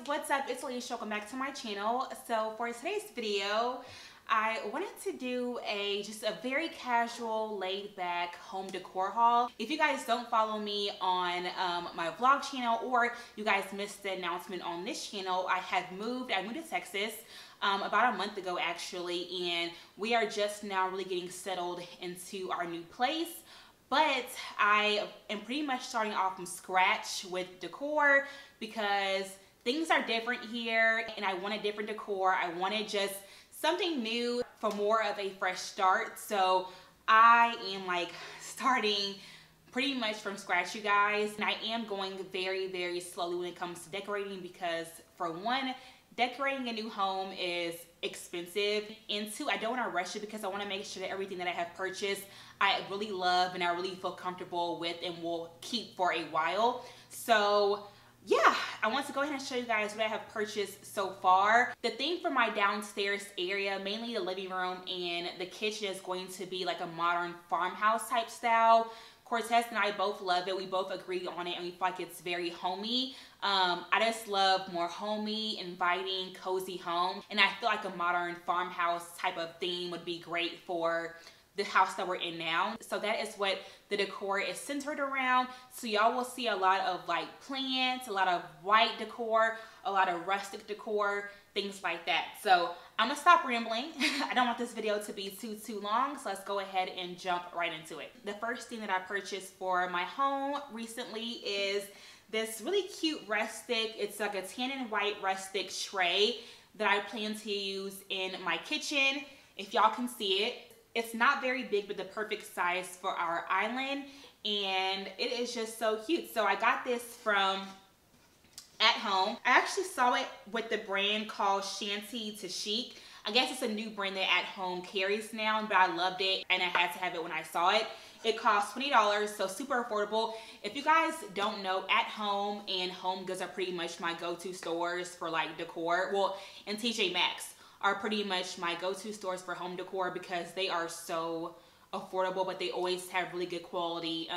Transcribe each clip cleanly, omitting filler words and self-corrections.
what's up? It's Alisha. Welcome back to my channel. So for today's video, I wanted to do just a very casual, laid back home decor haul. If you guys don't follow me on my vlog channel, or you guys missed the announcement on this channel, I moved to Texas about a month ago actually, and we are just now really getting settled into our new place. But I am pretty much starting off from scratch with decor because things are different here and I wanted different decor. I wanted just something new for more of a fresh start. So I am like starting pretty much from scratch, you guys. And I am going very, very slowly when it comes to decorating because, for one, decorating a new home is expensive, and two, I don't want to rush it because I want to make sure that everything that I have purchased I really love and I really feel comfortable with and will keep for a while. So yeah, I want to go ahead and show you guys what I have purchased so far. The theme for my downstairs area, mainly the living room and the kitchen, is going to be like a modern farmhouse type style. Cortez and I both love it. We both agree on it and we feel like it's very homey. I just love more homey, inviting, cozy home. And I feel like a modern farmhouse type of theme would be great for the house that we're in now. So that is what the decor is centered around. So y'all will see a lot of like plants, a lot of white decor, a lot of rustic decor, things like that. So I'm gonna stop rambling. I don't want this video to be too long, so let's go ahead and jump right into it. The first thing that I purchased for my home recently is this really cute rustic, it's like a tan and white rustic tray that I plan to use in my kitchen. If y'all can see it, it's not very big, but the perfect size for our island, and it is just so cute. So I got this from At Home. I actually saw it with the brand called Shanty to Chic. I guess it's a new brand that At Home carries now, but I loved it and I had to have it when I saw it. It cost $20, so super affordable. If you guys don't know, At Home and HomeGoods are pretty much my go-to stores for like decor. Well, and TJ Maxx are pretty much my go-to stores for home decor because they are so affordable, but they always have really good quality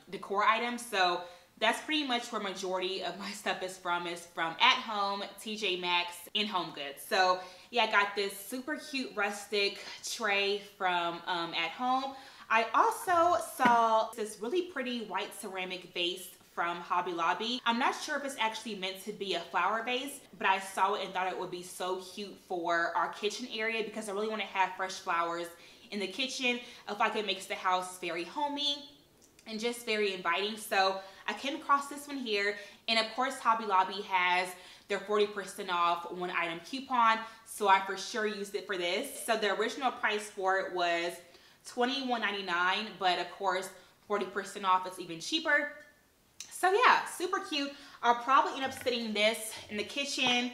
decor items. So that's pretty much where majority of my stuff is from At Home, TJ Maxx, and HomeGoods. So yeah, I got this super cute rustic tray from At Home. I also saw this really pretty white ceramic vase from Hobby Lobby. I'm not sure if it's actually meant to be a flower vase, but I saw it and thought it would be so cute for our kitchen area because I really want to have fresh flowers in the kitchen. I feel like it makes the house very homey and just very inviting. So I came across this one here, and of course Hobby Lobby has their 40% off one item coupon, so I for sure used it for this. So the original price for it was $21.99, but of course 40% off is even cheaper. So yeah, super cute. I'll probably end up sitting this in the kitchen,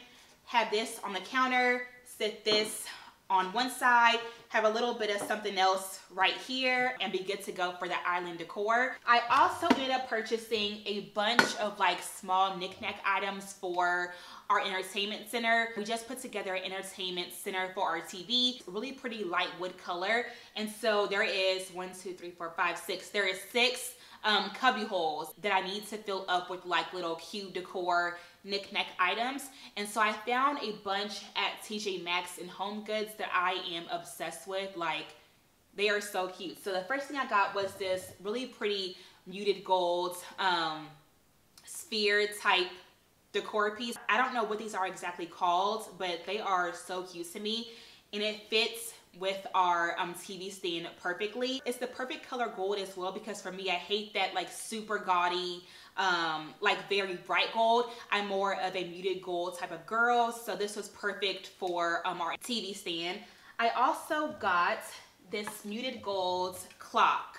have this on the counter, sit this on one side, have a little bit of something else right here, and be good to go for the island decor. I also ended up purchasing a bunch of like small knickknack items for our entertainment center. We just put together an entertainment center for our TV, really pretty light wood color. And so there is 1, 2, 3, 4, 5, 6. There is 6 cubby holes that I need to fill up with like little cute decor knickknack items. And so I found a bunch at TJ Maxx and HomeGoods that I am obsessed with. Like, they are so cute. So the first thing I got was this really pretty muted gold sphere type decor piece. I don't know what these are exactly called, but they are so cute to me, and it fits with our TV stand perfectly. It's the perfect color gold as well, because for me, I hate that like super gaudy like very bright gold. I'm more of a muted gold type of girl, so this was perfect for our TV stand. I also got this muted gold clock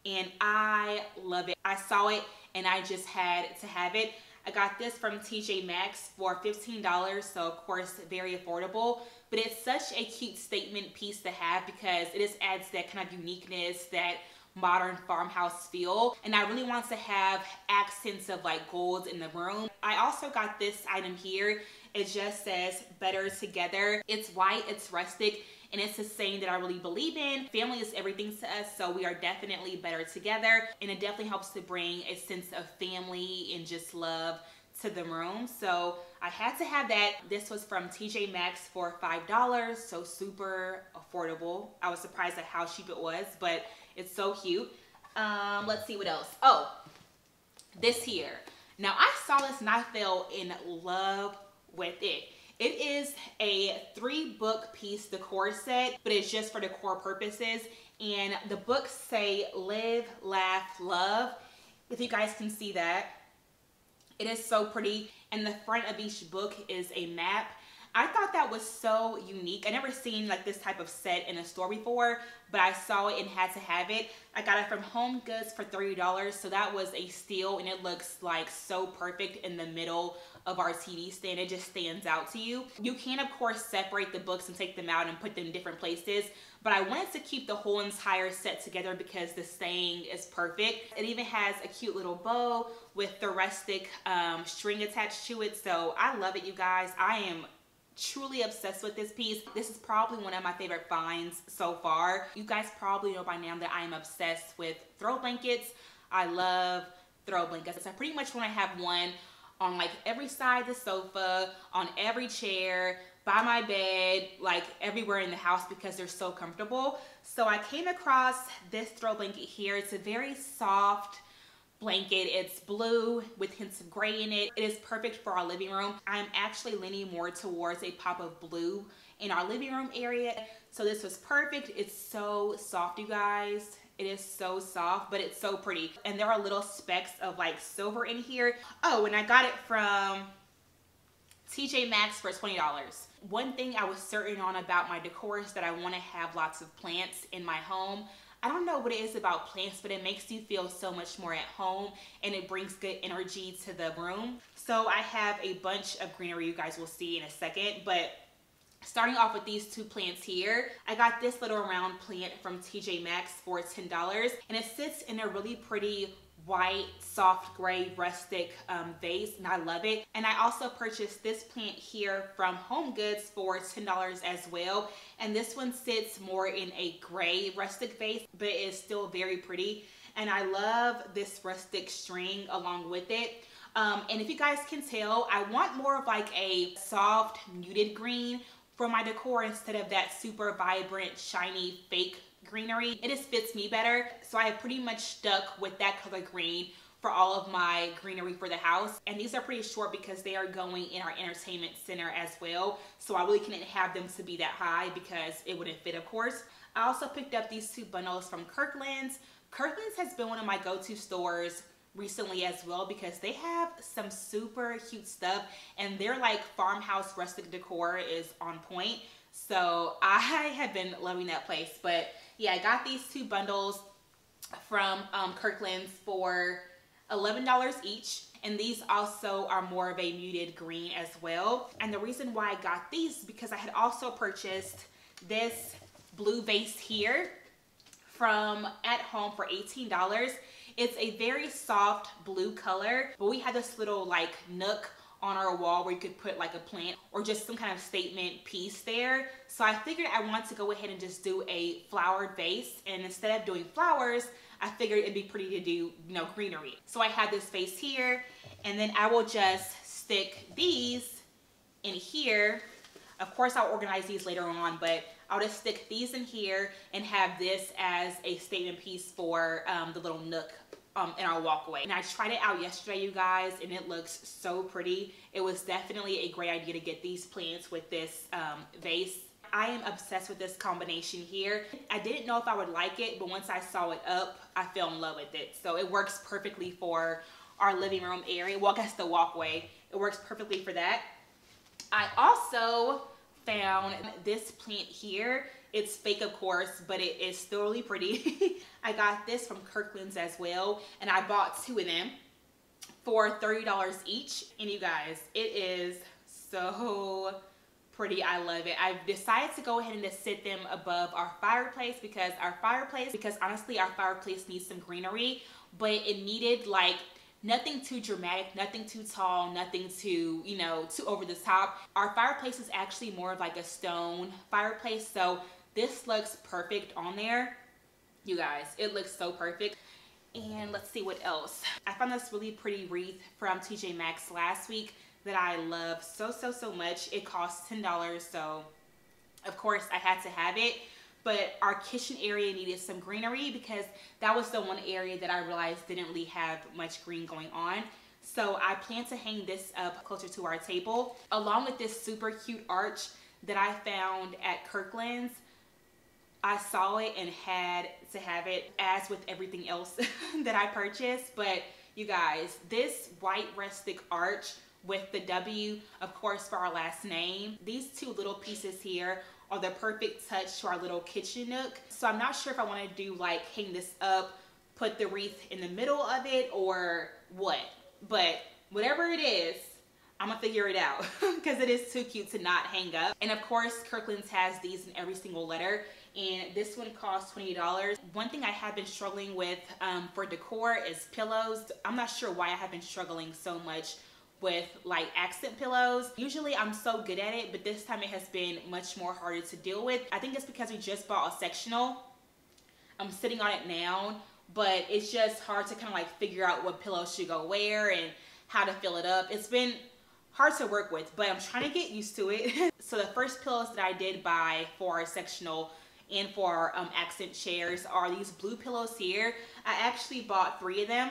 and I love it. I saw it and I just had to have it. I got this from TJ Maxx for $15, so of course very affordable, but it's such a cute statement piece to have because it just adds that kind of uniqueness, that modern farmhouse feel, and I really want to have accents of like gold in the room. I also got this item here. It just says better together. It's white, it's rustic, and it's a saying that I really believe in. Family is everything to us, so we are definitely better together, and it definitely helps to bring a sense of family and just love to the room. So I had to have that. This was from TJ Maxx for $5, so super affordable. I was surprised at how cheap it was, but it's so cute. Let's see what else. Oh, this here. Now I saw this and I fell in love with it. It is a 3-book piece decor set, but it's just for decor purposes. And the books say live, laugh, love. If you guys can see that. It is so pretty. And the front of each book is a map. I thought that was so unique. I never seen like this type of set in a store before, but I saw it and had to have it. I got it from HomeGoods for $30, so that was a steal, and it looks like so perfect in the middle of our TV stand. It just stands out to you. You can of course separate the books and take them out and put them in different places, but I wanted to keep the whole entire set together because the saying is perfect. It even has a cute little bow with the rustic string attached to it, so I love it, you guys. I am truly obsessed with this piece. This is probably one of my favorite finds so far. You guys probably know by now that I am obsessed with throw blankets. I love throw blankets. I pretty much want to have one on like every side of the sofa, on every chair, by my bed, like everywhere in the house because they're so comfortable. So I came across this throw blanket here. It's a very soft blanket. It's blue with hints of gray in it. It is perfect for our living room. I'm actually leaning more towards a pop of blue in our living room area. So this was perfect. It's so soft, you guys. It is so soft, but it's so pretty. And there are little specks of like silver in here. Oh, and I got it from TJ Maxx for $20. One thing I was certain on about my decor is that I want to have lots of plants in my home. I don't know what it is about plants, but it makes you feel so much more at home and it brings good energy to the room. So I have a bunch of greenery you guys will see in a second, but starting off with these 2 plants here, I got this little round plant from TJ Maxx for $10, and it sits in a really pretty white, soft gray, rustic vase, and I love it. And I also purchased this plant here from HomeGoods for $10 as well. And this one sits more in a gray rustic vase, but it is still very pretty. And I love this rustic string along with it. And if you guys can tell, I want more of like a soft, muted green for my decor instead of that super vibrant, shiny, fake greenery. It just fits me better. So I have pretty much stuck with that color green for all of my greenery for the house. And these are pretty short because they are going in our entertainment center as well. So I really couldn't have them to be that high because it wouldn't fit, of course. I also picked up these 2 bundles from Kirklands. Kirklands has been one of my go-to stores recently as well because they have some super cute stuff, and their like farmhouse rustic decor is on point. So I have been loving that place. But yeah, I got these 2 bundles from Kirklands for $11 each. And these also are more of a muted green as well. And the reason why I got these is because I had also purchased this blue vase here from At Home for $18. It's a very soft blue color, but we had this little like nook on our wall where you could put like a plant or just some kind of statement piece there. So I figured I wanted to go ahead and just do a flowered vase, and instead of doing flowers, I figured it'd be pretty to do, you know, greenery. So I had this vase here, and then I will just stick these in here. Of course, I'll organize these later on, but I'll just stick these in here and have this as a statement piece for the little nook in our walkway. And I tried it out yesterday, you guys, and it looks so pretty. It was definitely a great idea to get these plants with this vase. I am obsessed with this combination here. I didn't know if I would like it, but once I saw it up, I fell in love with it. So it works perfectly for our living room area. Well, I guess the walkway. It works perfectly for that. I also found this plant here. It's fake, of course, but it is still really pretty. I got this from Kirklands as well, and I bought 2 of them for $30 each. And you guys, it is so pretty. I love it. I've decided to go ahead and just sit them above our fireplace because honestly our fireplace needs some greenery, but it needed like nothing too dramatic, nothing too tall, nothing too, you know, too over the top. Our fireplace is actually more of like a stone fireplace, so this looks perfect on there. You guys, it looks so perfect. And let's see what else. I found this really pretty wreath from TJ Maxx last week that I love so much. It costs $10, so of course I had to have it. But our kitchen area needed some greenery because that was the one area that I realized didn't really have much green going on. So I plan to hang this up closer to our table, along with this super cute arch that I found at Kirklands. I saw it and had to have it, as with everything else that I purchased. But you guys, this white rustic arch with the W, of course, for our last name. These two little pieces here are the perfect touch to our little kitchen nook. So I'm not sure if I want to do like hang this up, put the wreath in the middle of it, or what. But whatever it is, I'm gonna figure it out because it is too cute to not hang up. And of course, Kirkland's has these in every single letter. And this one costs $20. One thing I have been struggling with for decor is pillows. I'm not sure why I have been struggling so much with like accent pillows. Usually I'm so good at it, but this time it has been much more harder to deal with. I think it's because we just bought a sectional. I'm sitting on it now, but it's just hard to kind of like figure out what pillow should go where and how to fill it up. It's been hard to work with, but I'm trying to get used to it. So the first pillows that I did buy for our sectional and for our accent chairs are these blue pillows here. I actually bought 3 of them.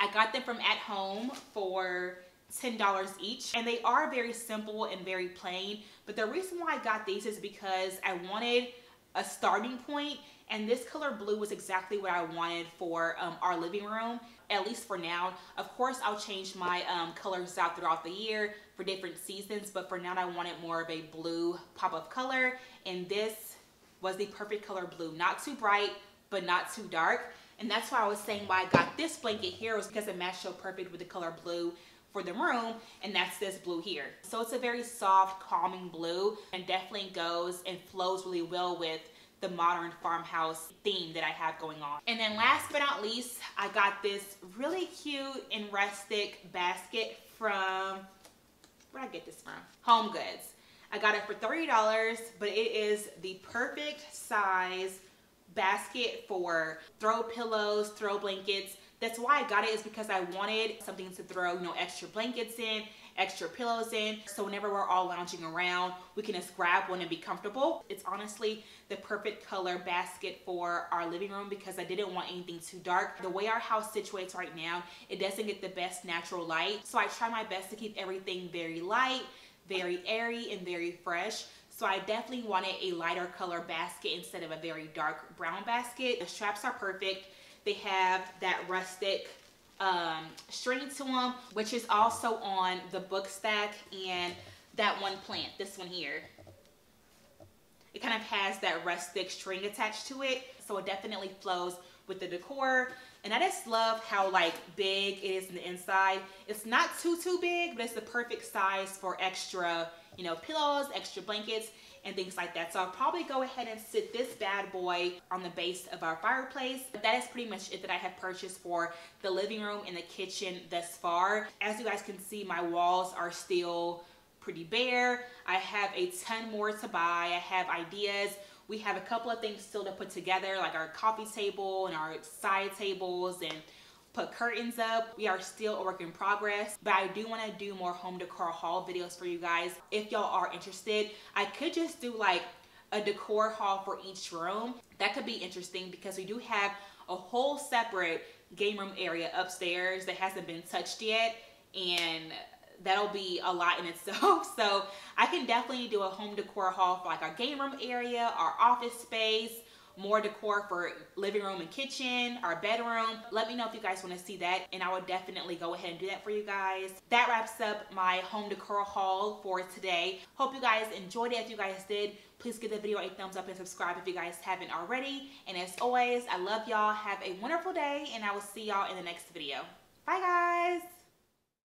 I got them from At Home for $10 each, and they are very simple and very plain. But the reason why I got these is because I wanted a starting point, and this color blue was exactly what I wanted for our living room, at least for now. Of course, I'll change my colors out throughout the year for different seasons, but for now I wanted more of a blue pop of color, and this was the perfect color blue. Not too bright, but not too dark. And that's why I was saying why I got this blanket here was because it matched so perfect with the color blue for the room, and that's this blue here. So it's a very soft, calming blue, and definitely goes and flows really well with the modern farmhouse theme that I have going on. And then last but not least, I got this really cute and rustic basket from, where'd I get this from? HomeGoods. I got it for $30, but it is the perfect size basket for throw pillows, throw blankets. That's why I got it, is because I wanted something to throw, you know, extra blankets in, extra pillows in. So whenever we're all lounging around, we can just grab one and be comfortable. It's honestly the perfect color basket for our living room because I didn't want anything too dark. The way our house situates right now, it doesn't get the best natural light. So I try my best to keep everything very light, very airy, and very fresh. So I definitely wanted a lighter color basket instead of a very dark brown basket. The straps are perfect. They have that rustic string to them, which is also on the book stack and that one plant, this one here. It kind of has that rustic string attached to it, so it definitely flows with the decor. And I just love how like big it is in the inside. It's not too big, but it's the perfect size for extra, you know, pillows, extra blankets, and things like that. So I'll probably go ahead and sit this bad boy on the base of our fireplace. But that is pretty much it that I have purchased for the living room and the kitchen thus far. As you guys can see, my walls are still pretty bare. I have a ton more to buy. I have ideas. We have a couple of things still to put together, like our coffee table and our side tables, and put curtains up. We are still a work in progress, but I do want to do more home decor haul videos for you guys. If y'all are interested, I could just do like a decor haul for each room. That could be interesting because we do have a whole separate game room area upstairs that hasn't been touched yet, and that'll be a lot in itself. So I can definitely do a home decor haul for like our game room area, our office space, more decor for living room and kitchen, our bedroom. Let me know if you guys want to see that, and I will definitely go ahead and do that for you guys. That wraps up my home decor haul for today. Hope you guys enjoyed it. If you guys did, please give the video a thumbs up and subscribe if you guys haven't already. And as always, I love y'all. Have a wonderful day, and I will see y'all in the next video. Bye guys.